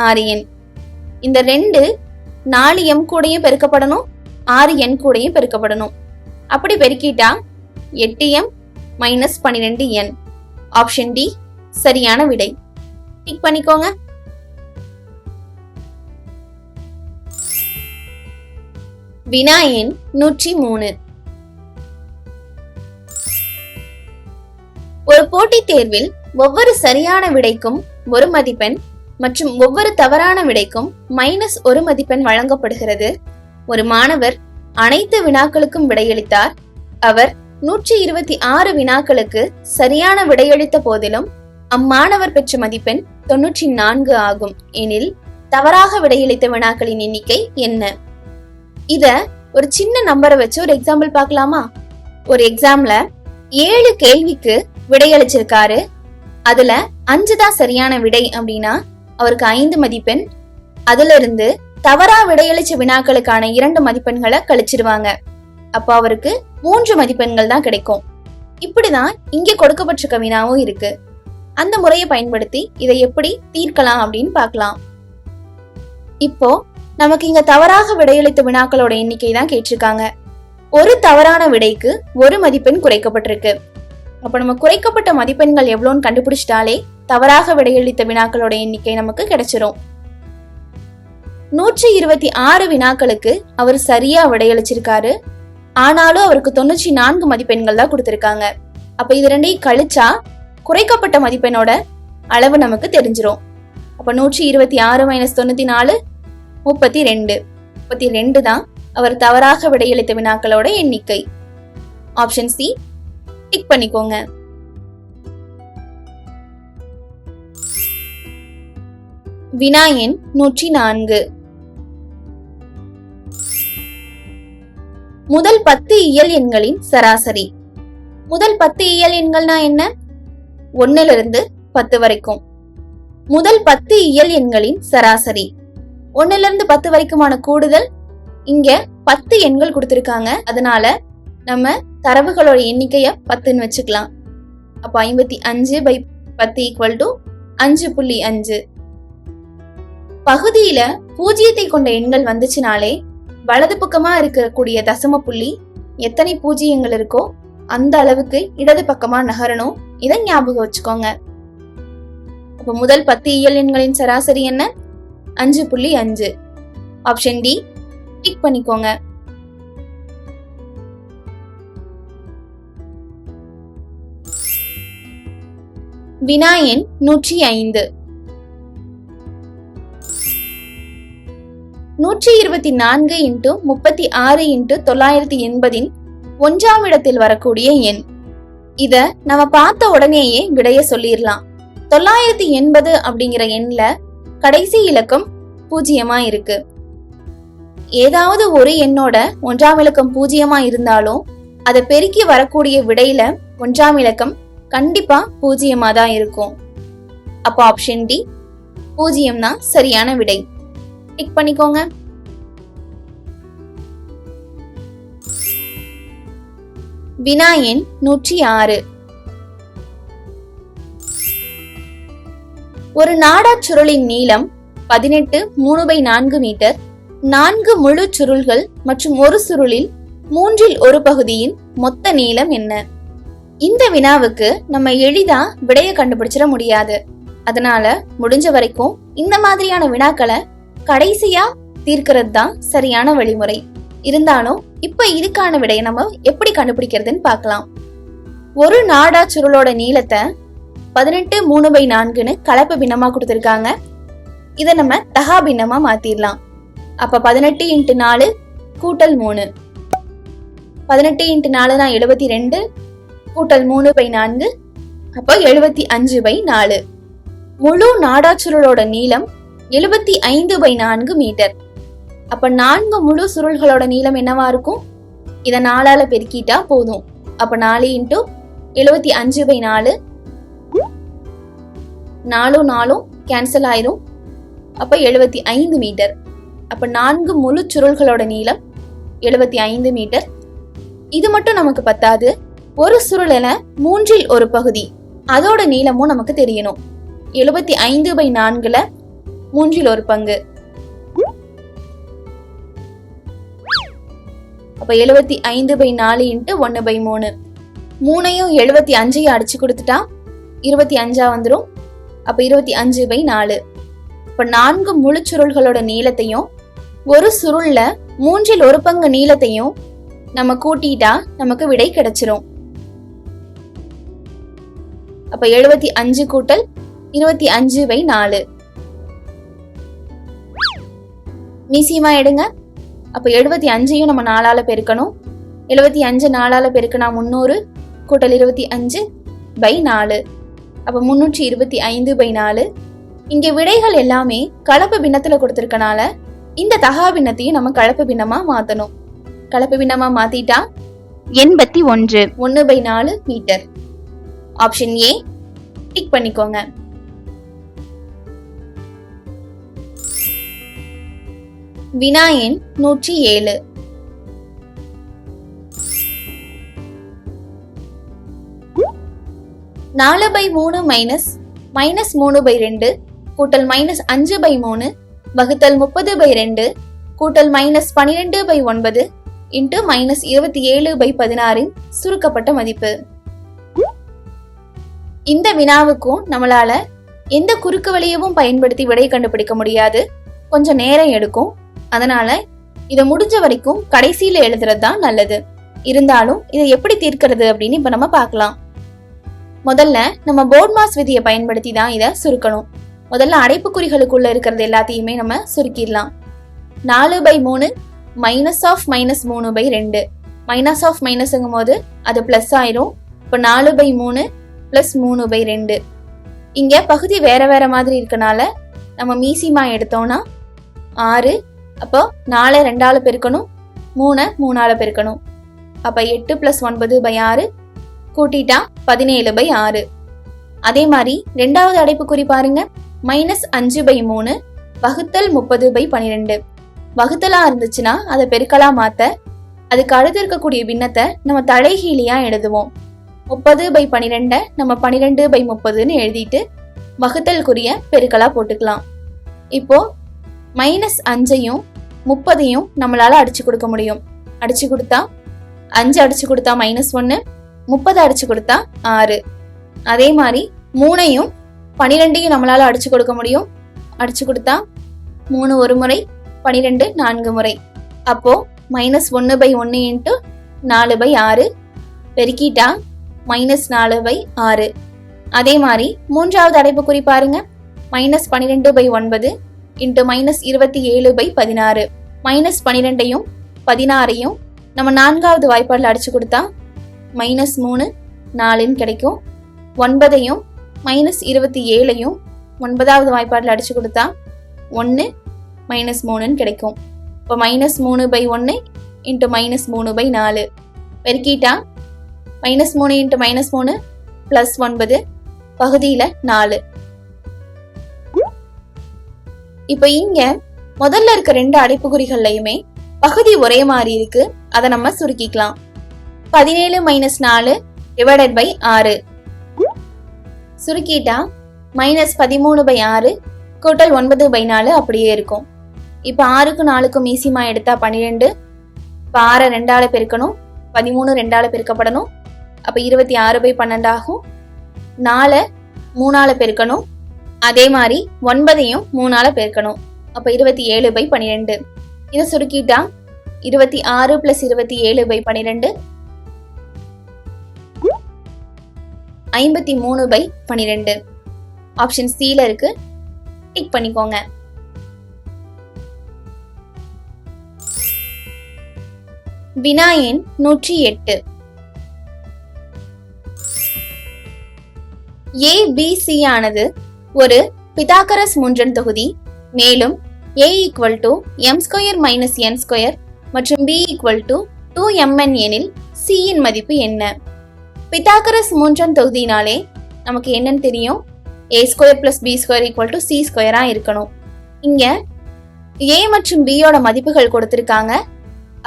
6n. இந்த 2 4m கூடயும் பெருக்கப்படணும், 6n கூடயும் பெருக்கப்படணும். அப்படி பெருக்கிட்டா 8m - 12n. ஆப்ஷன் டி சரியான விடை. டிக் பண்ணிக்கோங்க. வினா எண் 103. ஒரு போட்டித் தேர்வில் ஒவ்வொரு சரியான விடைக்கும் 1 மதிப்பெண் மற்றும் ஒவ்வொரு தவறான விடைக்கும் -1 மதிப்பெண் வழங்கப்படுகிறது. ஒரு மாணவர் அனைத்து வினாக்களுக்கும் விடையளித்தார். அவர் 126 வினாக்களுக்கு சரியான விடையளித்த போதிலும் அம்மாணவர் பெற்ற மதிப்பெண் 94 ஆகும் எனில் தவறாக விடையளித்த வினாக்களின் எண்ணிக்கை என்ன? இத ஒரு சின்ன நம்பரை வச்சு ஒரு எக்ஸாம்பிள் பார்க்கலாமா? ஒரு எக்ஸாம்ல 7 கேள்விக்கு விடையளிச்சிருக்காரு. அதுல 5 தான் சரியான விடை அப்படின்னா அவருக்கு 5 மதிப்பெண். அதுல இருந்து தவறா விடையளிச்ச வினாக்களுக்கான 2 மதிப்பெண்களை கழிச்சிருவாங்க. அப்ப அவருக்கு 3 மதிப்பெண்கள் தான் கிடைக்கும். இப்படிதான் இங்க கொடுக்கப்பட்டிருக்க வினாவும் இருக்கு. அந்த முறையை பயன்படுத்தி இதை எப்படி தீர்க்கலாம் அப்படின்னு பார்க்கலாம். இப்போ நமக்கு இங்க தவறாக விடையளித்த வினாக்களோட எண்ணிக்கை தான் கேட்டிருக்காங்க. ஒரு தவறான விடைக்கு 1 மதிப்பெண் குறைக்கப்பட்டிருக்கு. அப்ப நம்ம குறைக்கப்பட்ட மதிப்பெண்கள் எவ்வளோன்னு கண்டுபிடிச்சிட்டாலே தவறாக விடையளித்த வினாக்களோட எண்ணிக்கை நமக்கு கிடைச்சிரும். 126 வினாக்களுக்கு அவர் சரியா விடையளிச்சிருக்காரு. ஆனாலும் அவருக்கு 94 மதிப்பெண்கள் தான் கொடுத்திருக்காங்க. அப்ப இது ரெண்டையும் கழிச்சா குறைக்கப்பட்ட மதிப்பெண்ணோட அளவு நமக்கு தெரிஞ்சிரும். அப்ப 126 - 94 32. 32 தான் அவர் தவறாக விடையளித்த வினாக்களோட எண்ணிக்கை. ஆப்ஷன் சி டிக் பண்ணிக்கோங்க. வினா எண் 104. முதல் 10 இயல் எண்களின் சராசரி. முதல் 10 இயல் எண்கள்னா என்ன? 1 இருந்து 10 வரைக்கும். முதல் 10 இயல் எண்களின் சராசரி. 1 இருந்து 10 வரைக்குமான கூடுதல். இங்க 10 எண்கள் கொடுத்திருக்காங்க. அதனால நம்ம தரவுகளோட எண்ணிக்கைய 10ன்னு வச்சுக்கலாம். அப்ப 55/10 = 5.5. பகுதியில 0 கொண்ட எண்கள் வந்துச்சுனாலே வலது பக்கமா இருக்கக்கூடிய தசம புள்ளி எத்தனை பூஜ்ஜியங்கள் இருக்கோ அந்த அளவுக்கு இடது பக்கமா நகரணும். இதை ஞாபகம் வச்சுக்கோங்க. அப்ப முதல் 10 இயல் எண்களின் சராசரி என்ன? 5.5. ஆப்ஷன் டி டிக் பண்ணிக்கோங்க. வினா எண் 105. 124 × 36 × 980 1ஆம் இடத்தில் வரக்கூடிய எண். இத நம்ம பார்த்த உடனேயே விடைய சொல்லிடலாம். 980 அப்படிங்கிற எண்ல கடைசி இலக்கம் 0 இருக்கு. ஏதாவது ஒரு எண்ணோட 1ஆம் இலக்கம் 0 இருந்தாலும் அதை பெருக்கி வரக்கூடிய விடையில 1ஆம் இலக்கம் கண்டிப்பா 0 தான் இருக்கும். அப்போ ஆப்ஷன் டி 0 தான் சரியான விடை. டிக் பண்ணிக்கோங்க. வினா எண் 106. ஒரு நாடாச் சுருளின் நீளம் 18 3/4 மீட்டர். 4 முழு சுருள்கள் மற்றும் ஒரு சுருளில் 1/3 பகுதியின் மொத்த நீளம் என்ன? இந்த வினாவுக்கு நம்ம எளிதா விடைய கண்டுபிடிச்சிட முடியாது. அதனால முடிஞ்ச வரைக்கும் இந்த மாதிரியான வினாக்களை கடைசியா தீர்க்கிறது தான் சரியான வழிமுறை. இருந்தாலும் இப்ப இதுக்கான விடையை நம்ம எப்படி கண்டுபிடிக்கிறதுன்னு பார்க்கலாம். ஒரு நாடா சுருளோட நீளத்தை 18 3/4ன்னு கலப்பு பின்னமா கொடுத்திருக்காங்க. இதை நம்ம தகா பின்னமா மாத்திரலாம். அப்ப 18 × 4 கூட்டல் 3. 18 × 4 தான் 72 கூட்டல் 3/4 அப்போ 75/4. முழு நாடாச்சுருளோட நீளம் 75/4 மீட்டர். அப்ப 4 முழு சுருள்களோட நீளம் என்னவா இருக்கும்? இதை 4ஆல பெருக்கிட்டா போதும். அப்ப 4 × 75/4 4 கேன்சல் ஆயிரும். அப்ப 75 மீட்டர். அப்ப 4 முழு சுருள்களோட நீளம் 75 மீட்டர். இது மட்டும் நமக்கு பத்தாது. ஒரு சுருளல 1/3 பகுதி அதோட நீளமும் நமக்கு தெரியணும். 75/4ல 1/3 பங்கு. அப்ப 75/4 × 1/3. 3ஐயும் 75ஐயும் அடிச்சு கொடுத்துட்டா 25 வந்துடும். அப்ப 25/4. இப்ப 4 முழு சுருள்களோட நீளத்தையும் ஒரு சுருள்ல 1/3 பங்கு நீளத்தையும் நம்ம கூட்டிட்டா நமக்கு விடை கிடைச்சிரும். அப்ப 75 கூட்டல் 25/4 மீசியமா எடுங்க. அப்ப 75ஐயும் நம்ம 4ஆல பெருக்கணும். 75 4ஆல பெருக்கினா 300 கூட்டல் 25/4 அப்ப 325/4. இங்க விடைகள் எல்லாமே கலப்பு பின்னத்துல கொடுத்திருக்கனால இந்த தகா பின்னத்தையும் நம்ம கலப்பு பின்னமா மாத்தணும். கலப்பு பின்னமா மாத்திட்டா 81 1/4 மீட்டர். ஆப்ஷன் ஏ டிக் பண்ணிக்கோங்க. வினா எண் 107. (4/3 -3/2 கூட்டல் -5/3 வகுத்தல் 30/2 கூட்டல் -12/9 இன்ட்டு -27/16 சுருக்கப்பட்ட மதிப்பு. இந்த வினாவுக்கும் நம்மளால எந்த குறுக்கு வழியவும் பயன்படுத்தி விடை கண்டுபிடிக்க முடியாது. கொஞ்சம் நேரம் எடுக்கும். அதனால இதை முடிஞ்ச வரைக்கும் கடைசியில எழுதுறது தான் நல்லது. இருந்தாலும் இதை எப்படி தீர்க்கிறது அப்படின்னு இப்ப நம்ம பார்க்கலாம். முதல்ல நம்ம போர்ட்மாஸ் விதியை பயன்படுத்தி தான் இதை சுருக்கணும். முதல்ல அடைப்புக்குறிகளுக்குள்ள இருக்கிறது எல்லாத்தையுமே நம்ம சுருக்கிடலாம். 4/3 -(-3/2) மைனஸ் ஆஃப் மைனஸ்ங்கும் போது அது பிளஸ் ஆயிரும். இப்போ 4/3 + 3/2. இங்க பகுதி வேற வேற மாதிரி இருக்கனால நம்ம மீசிமா எடுத்தோம்னா 6. அப்போ 4 2ஆல பெருக்கணும், 3 3ஆல பெருக்கணும். அப்ப 8 + 9/6 கூட்டிட்டா 17/6. அதே மாதிரி ரெண்டாவது அடைப்புக்குறி பாருங்க. -5/3 வகுத்தல் 30/12. வகுத்தலா இருந்துச்சுன்னா அதை பெருக்கலா மாத்த அதுக்கு அடுத்து இருக்கக்கூடிய பின்னத்தை நம்ம தலைகீழியா எழுதுவோம். 30/12 நம்ம 12/30ன்னு எழுதிட்டு வகுத்தல் குறிய பெருக்கலா போட்டுக்கலாம். இப்போ -5ஐயும் 30ஐயும் நம்மளால அடிச்சு கொடுக்க முடியும். அடிச்சு கொடுத்தா 5 அடிச்சு கொடுத்தா -1, 30 அடிச்சு கொடுத்தா 6. அதே மாதிரி 3ஐயும் 12ஐயும் நம்மளால அடிச்சு கொடுக்க முடியும். அடிச்சு கொடுத்தா 3 ஒரு முறை, 12 4 முறை. அப்போ -1/1 × 4/6 பெருக்கிட்டா -4/6. அதே மாதிரி மூன்றாவது அடைப்புக்குறி பாருங்க. -12/9 × -27/16. -12ஐயும் 16ஐயும் நம்ம நான்காவது வாய்ப்பாடில் அடிச்சு கொடுத்தா -3 4ன்னு கிடைக்கும். 9ஐயும் -27ஐயும் 9வது வாய்ப்பாடில் அடிச்சு கொடுத்தா 1 -3ன்னு கிடைக்கும். இப்போ -3/1 × -3/4 பெருக்கிட்டா -3 × -3 +9 பகுதியில் 4. இப்ப இங்க முதல்ல இருக்க 2 அடைப்புக்குறிகள்லயுமே பகுதி ஒரே மாதிரி இருக்கு. அதை நம்ம சுருக்கிக்கலாம். 17 - 4 / 6 சுருக்கிட்டா -13/6 கூட்டல் 9/4 அப்படியே இருக்கும். இப்ப 6க்கும் 4க்கும் மீசிமா எடுத்தா 12. இப்ப 6 2ஆல பெருக்கணும், 13 2ஆல பெருக்கப்படணும். அப்ப 26/12 ஆகும். 4 3ஆல பெருக்கணும், அதே மாதிரி 9ஐயும் 3ஆல பெருக்கணும். அப்ப 27/12. இதை சுருக்கிட்டா 26 + 27/12 53/12. ஆப்ஷன் சில இருக்கு, டிக் பண்ணிக்கோங்க. வினா எண் 108. ABC ஆனது ஒரு பிதாகரஸ் மூன்றன் தொகுதி. மேலும் A = m² - n² மற்றும் B = 2mn எனில் C இன் மதிப்பு என்ன? பிதாகரஸ் மூன்றன் தொகுதினாலே நமக்கு என்னன்னு தெரியும், a² + b² = c² இருக்கணும். இங்க A மற்றும் B யோட மதிப்புகள் கொடுத்திருக்காங்க.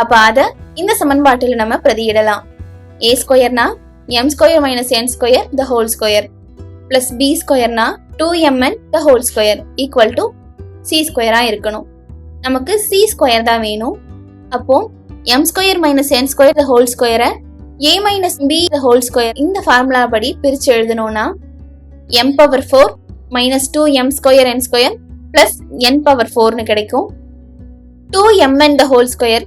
அப்ப அத இந்த சமன்பாட்டில் நம்ம பிரதியிடலாம். a² னா m² - n² the whole square plus b² னா 2mn the whole square equal to c² இருக்கணும். நமக்கு c² தான் வேணும். அப்போ m² - n² the whole square a - b the whole square இந்த ஃபார்முலா படி பிரிச்சு எழுதணும்னா m⁴ - 2m² n² plus n⁴ னு கிடைக்கும். 2mn the whole square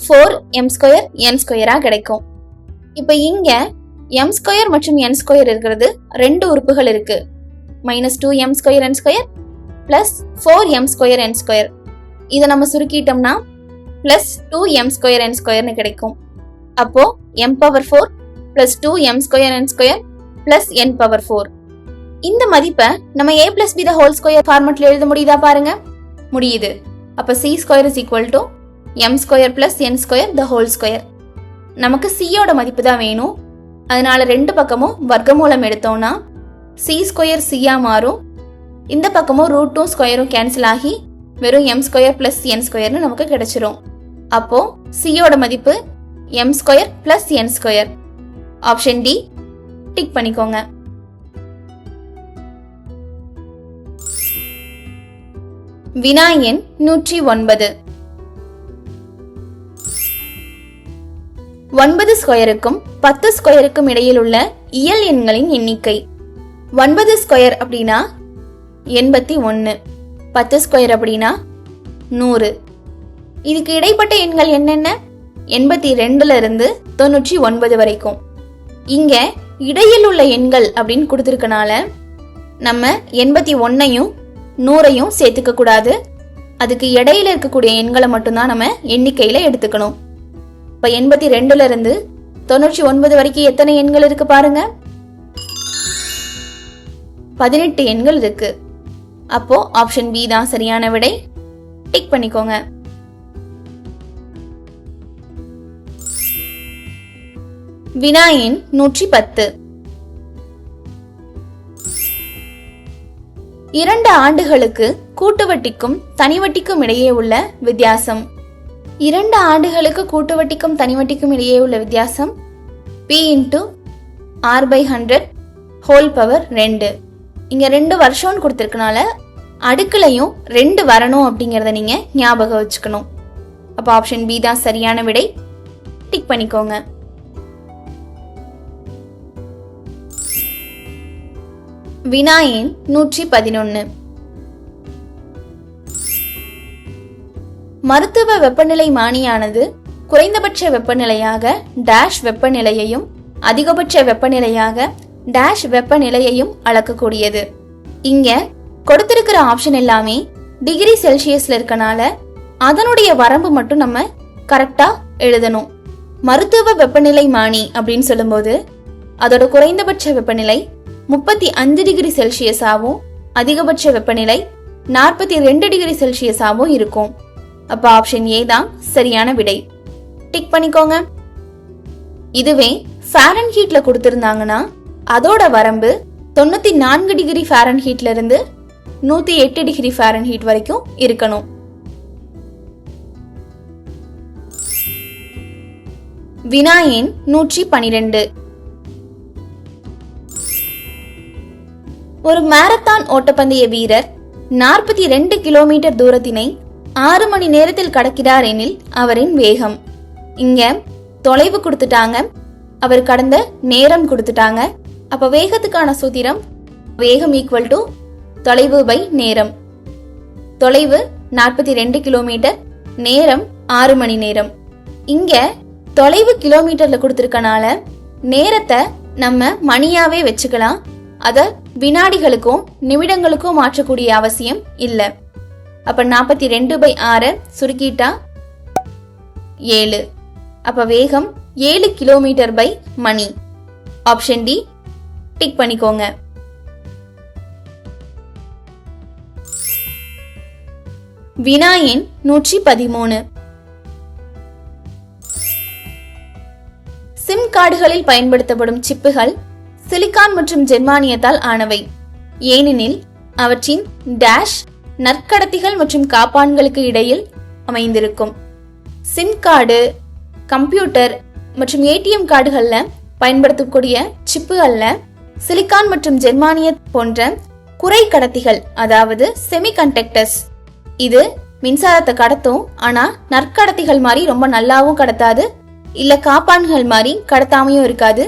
4m² n² கிடைக்கும். இப்ப இங்க m² மற்றும் n² இருக்கிறது 2 உறுப்புகள் இருக்கு. -2m² n² plus 4m² n². இதை நம்ம சுருக்கிட்டோம்னா +2m² n² கிடைக்கும். அப்போ m⁴ plus 2m² n² plus n⁴. இந்த மதிப்பை நம்ம a plus b the whole square ஃபார்மட்ல எழுத முடியுதா பாருங்க. முடியுது. அப்ப c² = m² plus n² the whole square. நமக்கு c யோட மதிப்பு தான் வேணும். அதனால 2 பக்கமும் வர்க்கமூலம் எடுத்தோம்னா c² c மாறும். இந்த பக்கமும் √2 கேன்சல் ஆகி வெறும் m² plus n² நமக்கு கிடைச்சிரும். அப்போ c யோட மதிப்பு m² plus n². Option D tick பண்ணிக்கோங்க. வினா எண் 109. 9 ஸ்கொயருக்கும் 10 ஸ்கொயருக்கும் இடையில் உள்ள இயல் எண்களின் எண்ணிக்கை. 9 ஸ்கொயர் அப்படின்னா 81, 10 ஸ்கொயர் அப்படின்னா 100. இதுக்கு இடைப்பட்ட எண்கள் என்னென்ன? 82ல இருந்து 99 வரைக்கும். இங்க இடையில் உள்ள எண்கள் அப்படின்னு கொடுத்திருக்கனால நம்ம 81ஐயும் 100ஐயும் சேர்த்துக்க கூடாது. அதுக்கு இடையில இருக்கக்கூடிய எண்களை மட்டும்தான் நம்ம எண்ணிக்கையில எடுத்துக்கணும். இப்ப 82ல இருந்து 99 வரைக்கும் எத்தனை எண்கள் இருக்கு பாருங்க. 18 எண்கள் இருக்கு. அப்போ ஆப்ஷன் பி தான் சரியான விடை. டிக் பண்ணிக்கோங்க. வினா எண் 110. 2 ஆண்டுகளுக்கு கூட்டுவட்டிக்கும் தனிவட்டிக்கும் இடையே உள்ள வித்தியாசம். 2 ஆண்டுகளுக்கு கூட்டுவட்டிக்கும் தனிவட்டிக்கும் இடையே உள்ள வித்தியாசம் p × r/100 ஹோல் பவர் 2. இங்க 2 வருஷம்னு கொடுத்திருக்கனால அடுக்குலையும் 2 வரணும் அப்படிங்கறத நீங்க ஞாபகம் வச்சுக்கணும். அப்ப ஆப்ஷன் பி தான் சரியான விடை. டிக் பண்ணிக்கோங்க. வினா எண் 111. மருத்துவ வெப்பநிலை மானியானது குறைந்தபட்ச வெப்பநிலையாக டேஷ் வெப்பநிலையையும் அதிகபட்ச வெப்பநிலையாக டேஷ் வெப்பநிலையையும் அளக்கக்கூடியது. இங்க கொடுத்திருக்கிற ஆப்ஷன் எல்லாமே டிகிரி செல்சியஸ்ல இருக்கனால அதனுடைய வரம்பு மட்டும் நம்ம கரெக்டா எழுதணும். மருத்துவ வெப்பநிலை மானி அப்படின்னு சொல்லும்போது அதோட குறைந்தபட்ச வெப்பநிலை 35 டிகிரி செல்சியஸாவும் அதிகபட்ச வெப்பநிலை 42 டிகிரி செல்சியஸாவும் இருக்கும். அப்ப ஆப்ஷன் ஏ தான் சரியான விடை. டிக் பண்ணிக்கோங்க. இதுவே ஃபாரன்ஹீட்ல கொடுத்திருந்தாங்கன்னா அதோட வரம்பு 94 டிகிரி ஃபாரன்ஹீட்ல இருந்து 108 டிகிரி ஃபாரன்ஹீட் வரைக்கும் இருக்கணும். வினா எண் 112. ஒரு மாரத்தான் ஓட்டப்பந்தய வீரர் 42 கிலோமீட்டர் தூரத்தினை 6 மணி நேரத்தில் கடக்கிறார் எனில் அவரின் வேகம். இங்க தொலைவு கொடுத்துட்டாங்க, அவர் கடந்த நேரம் கொடுத்துட்டாங்க. அப்ப வேகத்துக்கான சூத்திரம் வேகம் ஈக்குவல் டு தொலைவு பை நேரம். தொலைவு 42 கிலோமீட்டர், நேரம் 6 மணி நேரம். இங்க தொலைவு கிலோமீட்டர்ல கொடுத்திருக்கனால நேரத்தை நம்ம மணியாவே வச்சுக்கலாம். அத வினாடிகளுக்கும் நிமிடங்களுக்கும் மாற்றக்கூடிய அவசியம் இல்ல. அப்ப 42/6 சுருக்கிட்டா 7. அப்ப வேகம் 7 கிலோமீட்டர் பை மணி. ஆப்ஷன் டி டிக் பண்ணிக்கோங்க. வினா எண் 113. சிம் கார்டுகளில் பயன்படுத்தப்படும் சிப்புகள் சிலிக்கான் மற்றும் ஜெர்மானியத்தால் ஆனவை. ஏனெனில் அவற்றின் டேஷ் நற்கடத்திகள் மற்றும் காப்பான்களுக்கு இடையில் அமைந்திருக்கும். சிம் கார்டு, கம்ப்யூட்டர் மற்றும் ஏடிஎம் கார்டுகள்ல பயன்படுத்தக்கூடிய சிப்புகள்ல சிலிக்கான் மற்றும் ஜெர்மானிய போன்ற குறை கடத்திகள், அதாவது செமிகண்டக்டர்ஸ், இது மின்சாரத்தை கடத்தும். ஆனா நற்கடத்திகள் மாதிரி ரொம்ப நல்லாவும் கடத்தாது, இல்ல காப்பான்கள் மாதிரி கடத்தாமையும் இருக்காது.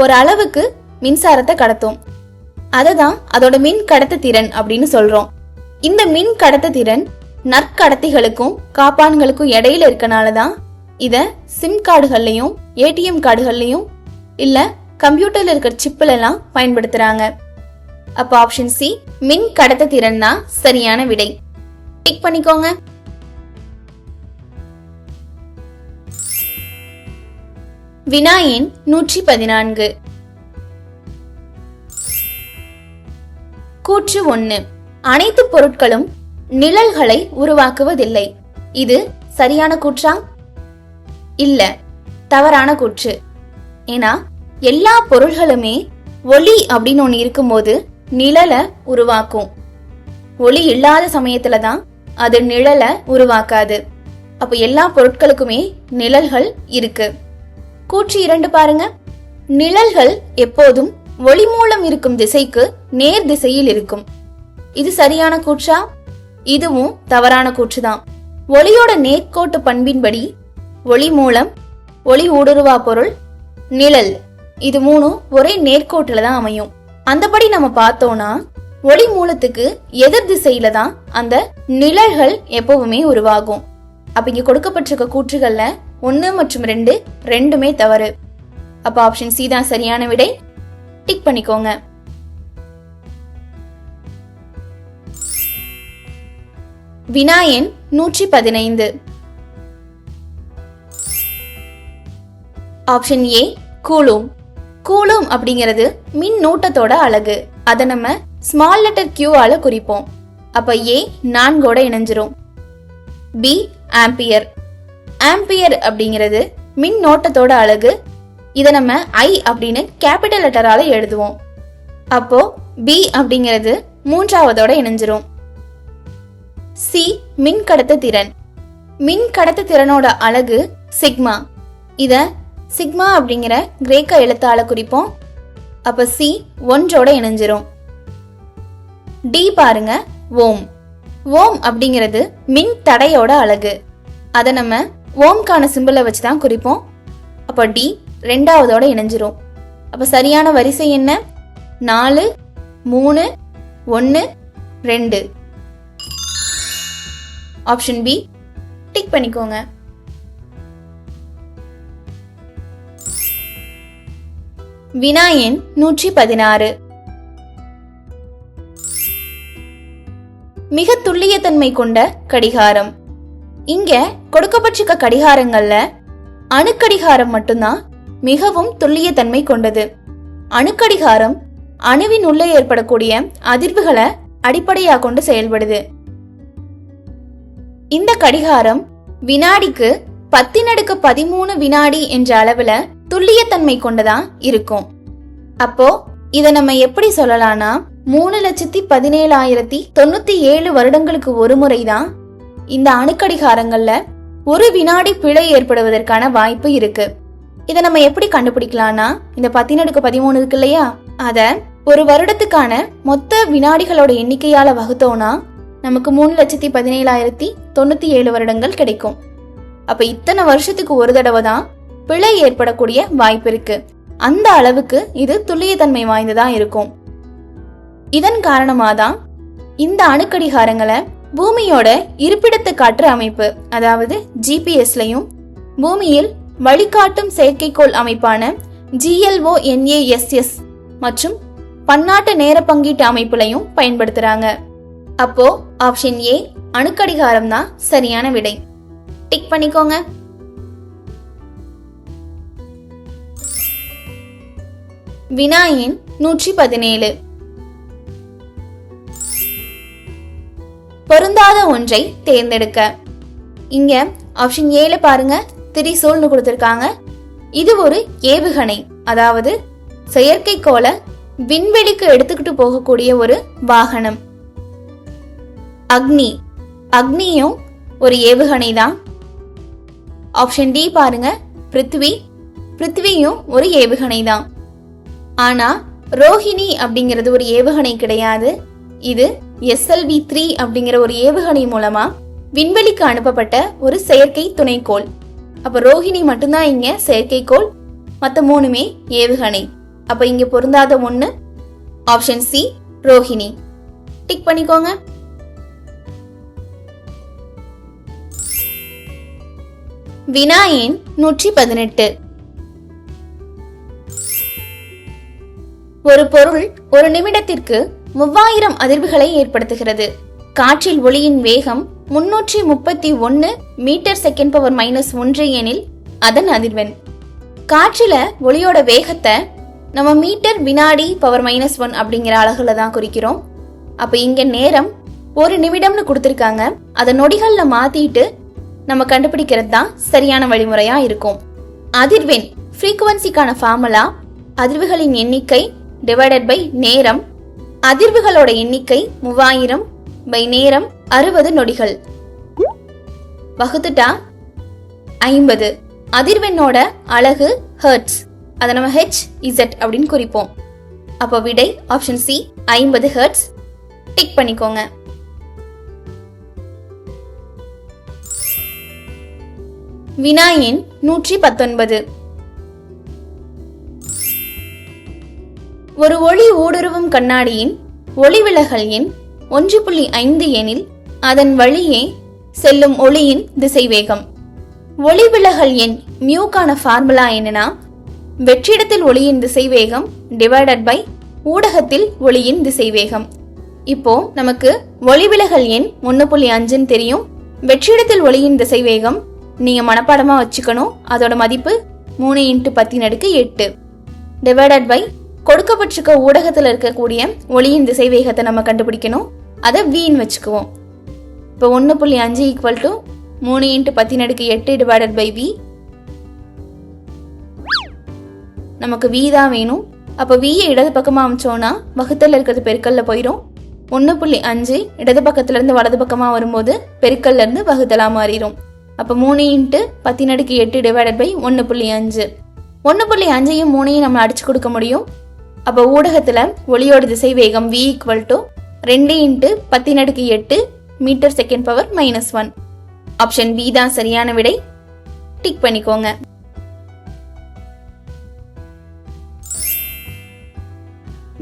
ஒரு அளவுக்கு மின்சாரத்தை கடத்தும். அததான் அதோட மின் கடத்து திறன் அப்படின்னு சொல்றோம். இந்த மின் கடத்து திறன் நற்கடத்திகளுக்கும் காப்பான்களுக்கும் இடையில இருக்கனாலதான் இத சிம் கார்டுகள்லயும் ஏடிஎம் கார்டுகள்லயும் இல்ல கம்ப்யூட்டர்ல இருக்கிற சிப்ல எல்லாம் பயன்படுத்துறாங்க. அப்ப ஆப்ஷன் சி மின் கடத்து திறன் தான் சரியான விடை. டிக் பண்ணிக்கோங்க. வினா எண் 114. கூற்று 1. அனைத்து பொருட்களும் நிழல்களை உருவாக்குவதில்லை. இது சரியான கூற்றா? இல்ல, தவறான கூற்று. ஏன்னா எல்லா பொருள்களுமே ஒளி அப்படின்னு ஒண்ணு இருக்கும்போது நிழலை உருவாக்கும். ஒளி இல்லாத சமயத்துலதான் அது நிழலை உருவாக்காது. அப்ப எல்லா பொருட்களுக்குமே நிழல்கள் இருக்கு. கூற்று 2 பாருங்க. நிழல்கள் எப்போதும் ஒளி மூலம் இருக்கும் திசைக்கு நேர் திசையில் இருக்கும். இது சரியான கூற்றா? இதுவும் தவறான கூற்றுதான். ஒளியோட நேர்கோட்டு பண்பின்படி ஒளி மூலம், ஒளி ஊடுருவா பொருள், நிழல், இது மூணும் ஒரே நேர்கோட்டுல தான் அமையும். அந்தபடி நம்ம பார்த்தோம்னா ஒளி மூலத்துக்கு எதிர் திசையில தான் அந்த நிழல்கள் எப்பவுமே உருவாகும். அப்ப இங்க கொடுக்கப்பட்டிருக்க கூற்றுகள்ல 1 மற்றும் 2 ரெண்டுமே தவறு. அப்ப ஆப்ஷன் சி தான் சரியான விடை. டிக் பண்ணிக்கோங்க. வினா எண் 115. Option A coulomb. கூலும் அப்படிங்கிறது மின் நூட்டத்தோட அலகு. அதை நம்ம ஸ்மால் லெட்டர் Q ஆல குறிப்போம். அப்ப ஏ 4ஓட இணைஞ்சிரும். B ampere. ஆம்பியர் அப்படிங்கிறது மின் நோட்டத்தோட அலகு. இதை நம்ம I அப்படின்னு கேபிட்டல் லெட்டரால எழுதுவோம். அப்போ பி அப்படிங்கிறது 3ஆவதோட இணைஞ்சிரும். சி மின் கடத்து திறன். மின் கடத்து திறனோட அலகு சிக்மா. இத சிக்மா அப்படிங்கிற கிரேக்க எழுத்தால குறிப்போம். அப்ப சி 1ஓட இணைஞ்சிரும். டி பாருங்க, ஓம். ஓம் அப்படிங்கிறது மின் தடையோட அலகு. அதை நம்ம ஓம்கான சிம்பிளை வச்சுதான் குறிப்போம். அப்ப டி 2ஆவதோட இணைஞ்சிரும். அப்ப சரியான வரிசை என்ன? 4, 3, 1, 2. ஆப்ஷன் பி டிக் பண்ணிக்கோங்க. வினா எண் 116. மிக துல்லியத்தன்மை கொண்ட கடிகாரம். இங்க கொடுக்கப்பட்டிருக்க கடிகாரங்கள்ல அணுக்கடிகாரம் மட்டும்தான் மிகவும் துல்லியத்தன்மை கொண்டது. அணுக்கடிகாரம் அணுவின் உள்ளே ஏற்படக்கூடிய அதிர்வுகளை அடிப்படையாக கொண்டு செயல்படுது. இந்த கடிகாரம் வினாடிக்கு 10⁻13 வினாடி என்ற அளவுல துல்லியத்தன்மை கொண்டதா இருக்கும். அப்போ இத நம்ம எப்படி சொல்லலாம்னா, 3,17,097 வருடங்களுக்கு ஒரு முறைதான் இந்த அணுக்கடிகாரங்கள்ல ஒரு வினாடி பிழை ஏற்படுவதற்கான வாய்ப்பு இருக்கு. இதை நம்ம எப்படி கண்டுபிடிக்கலாம்னா, இந்த 10^13 இருக்கு இல்லையா, அத ஒரு வருடத்துக்கான மொத்த வினாடிகளோட எண்ணிக்கையால வகுத்தோம்னா நமக்கு 3,17,097 வருடங்கள் கிடைக்கும். அப்ப இத்தனை வருஷத்துக்கு ஒரு தடவை தான் பிழை ஏற்படக்கூடிய வாய்ப்பு இருக்கு. அந்த அளவுக்கு இது துல்லியத்தன்மை வாய்ந்ததா இருக்கும். இதன் காரணமாதான் இந்த அணுக்கடிகாரங்களை பூமியோட இருப்பிடத்தை காட்டுற அமைப்பு, அதாவது ஜிபிஎஸ்லயும் பூமியில் வழிகாட்டும் செயற்கைக்கோள் அமைப்பான GLONASS மற்றும் பன்னாட்டு நேர பங்கீட்டு அமைப்புலையும் பயன்படுத்துறாங்க. அப்போ ஆப்ஷன் ஏ அணுக்கடிகாரம் தான் சரியான விடை. டிக் பண்ணிக்கோங்க. வினா எண் 117. பொருந்தாத ஒன்றை தேர்ந்தெடுக்க. இங்க ஆப்ஷன் ஏல பாருங்க, திரிசூல்னு கொடுத்திருக்காங்க. இது ஒரு ஏவுகணை, அதாவது செயற்கைக்கோளை விண்வெளிக்கு எடுத்துக்கிட்டு போகக்கூடிய ஒரு வாகனம். அக்னியும் ஒரு ஏவுகணை தான். ஆப்ஷன் டி பாருங்க, பிருத்திவியும் ஒரு ஏவுகணை தான். ஆனா ரோஹிணி அப்படிங்கிறது ஒரு ஏவுகணை கிடையாது. இது SLV-3 அப்படிங்கிற ஒரு ஏவுகணை மூலமா விண்வெளிக்கு அனுப்பப்பட்ட ஒரு செயற்கை துணைக்கோள். அப்ப ரோஹிணி மட்டும்தான் இங்க செயற்கைக்கோள், மத்த 3மே ஏவுகணை. அப்ப இங்க பொருந்தாத ஒண்ணு ஆப்ஷன் சி ரோஹிணி. டிக் பண்ணிக்கோங்க. வினா எண் 118. ஒரு பொருள் ஒரு நிமிடத்திற்கு 3000 அதிர்வுகளை ஏற்படுத்துகிறது. காற்றில் ஒளியின் வேகம் 331 மீட்டர் செகண்ட் பவர் -1 எனில் அதன் அதிர்வெண். காற்றில ஒளியோட வேகத்தை நம்ம மீட்டர் வினாடி பவர் -1 அப்படிங்கிற அலகுல தான் குறிக்கிறோம். அப்ப இங்க நேரம் ஒரு நிமிடம்னு கொடுத்திருக்காங்க. அதை நொடிகள்ல மாத்திட்டு நம்ம கண்டுபிடிக்கிறது தான் சரியான வழிமுறையா இருக்கும். அதிர்வெண் ஃப்ரீக்குவன்சிக்கான ஃபார்முலா அதிர்வுகளின் எண்ணிக்கை டிவைடட் பை நேரம். அதிர்வுகளோட எண்ணிக்கை 3000 பை நேரம் 60 நொடிகள் வகுத்துட்டா 50. அதிர்வெண்ணோட அலகு ஹெர்ட்ஸ், அதை நம்ம HZ அப்படின்னு குறிப்போம். அப்போ விடை ஆப்ஷன் சி 50 ஹெர்ட்ஸ். டிக் பண்ணிக்கோங்க. வினா எண் 119. ஒரு ஒளி ஊடுருவும் கண்ணாடியின் ஒளிவிலகல் எண் 1.5 எனில் அதன் வழியே செல்லும் ஒளியின் திசைவேகம். ஒளிவிலகல் எண் மியூக்கான ஃபார்முலா என்னன்னா, வெற்றிடத்தில் ஒளியின் திசைவேகம் டிவைடட் பை ஊடகத்தில் ஒளியின் திசைவேகம். இப்போ நமக்கு ஒளிவிலகல் எண் 1.5 தெரியும். வெற்றிடத்தில் ஒளியின் திசைவேகம் நீங்க மனப்பாடமா வச்சுக்கணும். அதோட மதிப்பு 3 × 10⁸ டிவைடட் பை கொடுக்கப்பட்டிருக்க ஊடகத்துல இருக்கக்கூடிய ஒளியின் திசைவேகத்தை நம்ம கண்டுபிடிக்கணும். அதை வீண் வச்சுக்குவோம். இப்போ 1.5 = 3 × 10⁸ டிவைடட் பை v. நமக்கு v தான் வேணும். அப்போ v இடது பக்கமா அமைச்சோம்னா வகுத்தல் இருக்கிறது பெருக்கல்ல போயிடும். 1.5 இடது பக்கத்துல இருந்து வலது பக்கமா வரும்போது பெருக்கல்ல இருந்து வகுத்தலா மாறிடும். அப்ப 3 × 10⁸ டிவைடட் பை 1.5. 1.5யும் 3யும் நம்ம அடிச்சு கொடுக்க முடியும். அப்ப ஊடகத்துல ஒளியோட திசை வேகம் v = 2 × 10⁸ metre second power -1. Option B தான் சரியான விடை. டிக் பண்ணிக்கோங்க.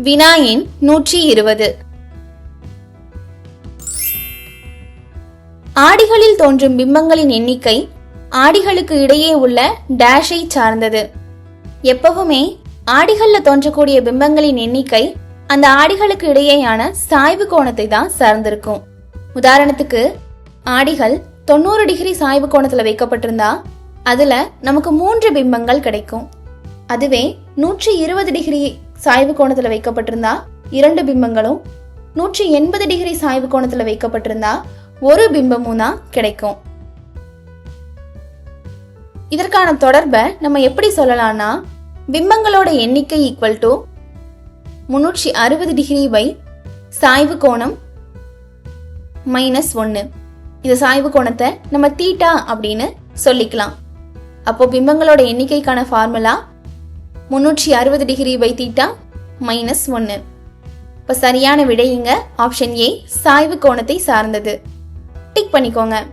வினா எண் 120. ஆடிகளில் தோன்றும் பிம்பங்களின் எண்ணிக்கை ஆடிகளுக்கு இடையே உள்ள டேஷை சார்ந்தது. எப்பவுமே ஆடிகள்ல தோன்றக்கூடிய பிம்பங்களின் எண்ணிக்கை அந்த ஆடிகளுக்கு இடையேயான சாய்வு கோணத்தை தான் சார்ந்திருக்கும். உதாரணத்துக்கு ஆடிகள் 90° சாய்வு கோணத்துல வைக்கப்பட்டிருந்தா அதுல நமக்கு 3 பிம்பங்கள் கிடைக்கும். அதுவே 120° சாய்வு கோணத்துல வைக்கப்பட்டிருந்தா 2 பிம்பங்களும், 180° சாய்வு கோணத்துல வைக்கப்பட்டிருந்தா 1 பிம்பமும் தான் கிடைக்கும். இதற்கான தொடர்பை நம்ம எப்படி சொல்லலாம்னா, பிம்பங்களோட எண்ணிக்கை = 360° சாய்வு கோணம் -1. இந்த சாய்வு கோணத்தை நம்ம தீட்டா அப்படின்னு சொல்லிக்கலாம். அப்போ பிம்பங்களோட எண்ணிக்கைக்கான ஃபார்முலா 360 டிகிரி பை தீட்டா -1. இப்போ சரியான விடை இங்க ஆப்ஷன் ஏ, சாய்வு கோணத்தை சார்ந்தது. டிக் பண்ணிக்கோங்க.